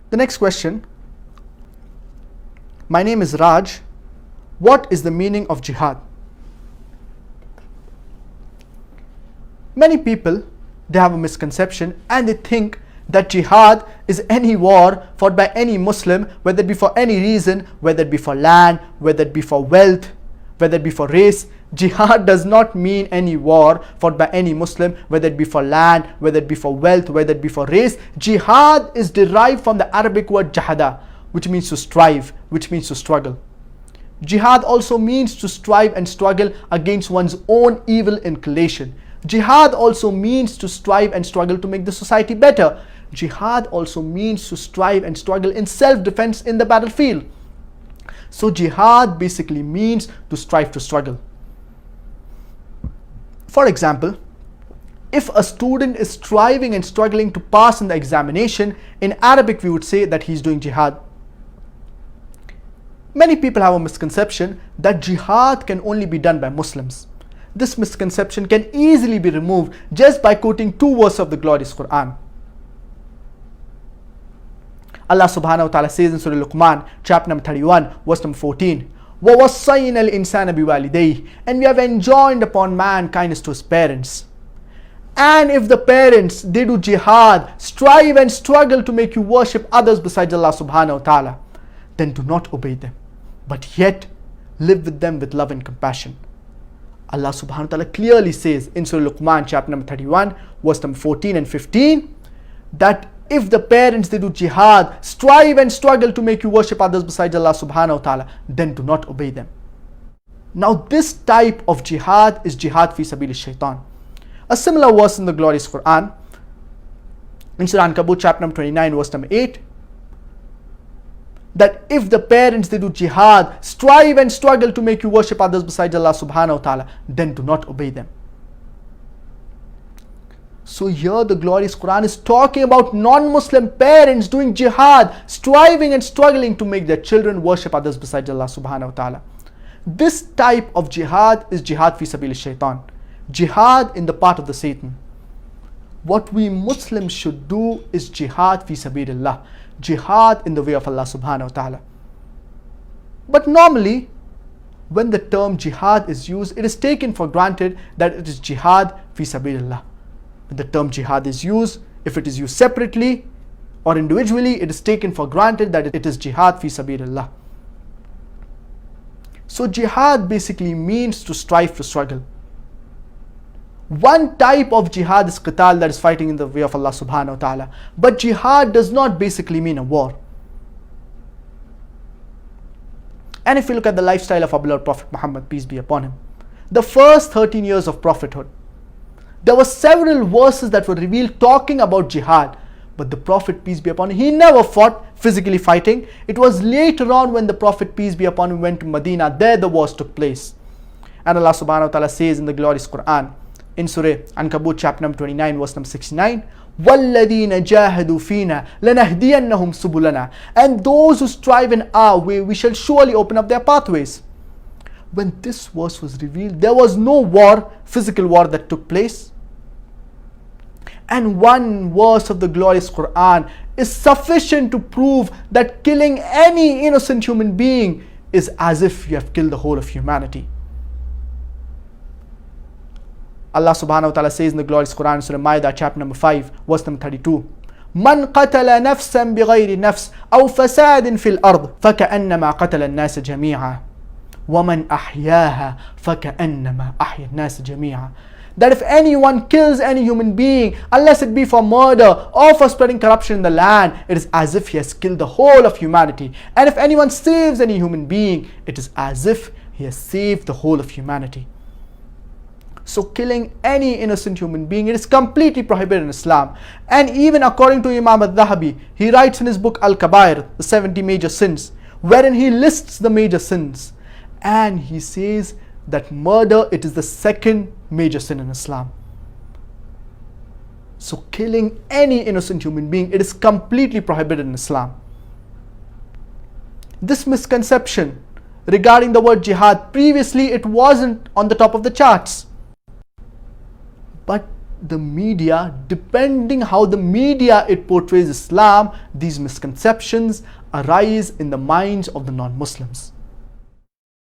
The next question. My name is Raj. What is the meaning of jihad? Many people, they have a misconception and they think that jihad is any war fought by any Muslim, whether it be for any reason, whether it be for land, whether it be for wealth, whether it be for race. Jihad does not mean any war fought by any Muslim, whether it be for land, whether it be for wealth, whether it be for race. Jihad is derived from the Arabic word jahada, which means to strive, which means to struggle. Jihad also means to strive and struggle against one's own evil inclination. Jihad also means to strive and struggle to make the society better. Jihad also means to strive and struggle in self-defense in the battlefield. So jihad basically means to strive to struggle. For example, if a student is striving and struggling to pass in the examination, in Arabic we would say that he's doing jihad. Many people have a misconception that jihad can only be done by Muslims. This misconception can easily be removed just by quoting two verses of the glorious Quran. Allah subhanahu wa ta'ala says in Surah Luqman, chapter number 31, verse number 14, وَوَصَّيْنَا الْإِنسَانَ بِوَالِدَيْهِ, and we have enjoined upon man kindness to his parents. And if the parents, they do jihad, strive and struggle to make you worship others besides Allah subhanahu wa ta'ala, then do not obey them, but yet live with them with love and compassion. Allah subhanahu wa ta'ala clearly says in Surah Luqman chapter number 31 verse number 14 and 15 that if the parents, they do jihad, strive and struggle to make you worship others besides Allah subhanahu wa ta'ala, then do not obey them. Now this type of jihad is jihad fi sabil shaitan. A similar verse in the glorious Quran in Surah Ankabut chapter number 29 verse number 8, that if the parents, they do jihad, strive and struggle to make you worship others besides Allah subhanahu wa ta'ala, then do not obey them. So here the glorious Quran is talking about non-Muslim parents doing jihad, striving and struggling to make their children worship others besides Allah subhanahu wa ta'ala. This type of jihad is jihad fi sabil shaitan, jihad in the path of the Satan. What we Muslims should do is jihad fi sabilillah, jihad in the way of Allah subhanahu wa ta'ala. But normally, when the term jihad is used, it is taken for granted that it is jihad fi sabilillah. When the term jihad is used, if it is used separately or individually, it is taken for granted that it is jihad fi sabilillah. So jihad basically means to strive, to struggle. One type of jihad is qital, that is fighting in the way of Allah subhanahu wa ta'ala. But jihad does not basically mean a war. And if you look at the lifestyle of our beloved Prophet Muhammad, peace be upon him, the first 13 years of prophethood, there were several verses that were revealed talking about jihad. But the Prophet, peace be upon him, he never fought, physically fighting. It was later on when the Prophet, peace be upon him, went to Medina, there the wars took place. And Allah subhanahu wa ta'ala says in the glorious Quran, in Surah Ankabut chapter number 29 verse number 69, وَالَّذِينَ جَاهَدُوا فِينَا لَنَهْدِيَنَّهُمْ سُبُلَنَا, and those who strive in our way, we shall surely open up their pathways. When this verse was revealed, there was no war, physical war that took place. And one verse of the glorious Quran is sufficient to prove that killing any innocent human being is as if you have killed the whole of humanity. Allah subhanahu wa ta'ala says in the glorious Quran, Surah Ma'idah chapter number 5 verse number 32, من قتل نفسا بغير نفس أو فساد في الأرض فكأنما قتل الناس جميعا ومن أحياها فكأنما أحيا الناس جميعا. That if anyone kills any human being, unless it be for murder or for spreading corruption in the land, it is as if he has killed the whole of humanity. And if anyone saves any human being, it is as if he has saved the whole of humanity. So killing any innocent human being, it is completely prohibited in Islam. And even according to Imam al-Dhahabi, he writes in his book Al-Kabair, the 70 major sins, wherein he lists the major sins. And he says that murder, it is the second major sin in Islam. So killing any innocent human being, it is completely prohibited in Islam. This misconception regarding the word jihad, previously it wasn't on the top of the charts. But the media, depending how the media it portrays Islam, these misconceptions arise in the minds of the non-Muslims.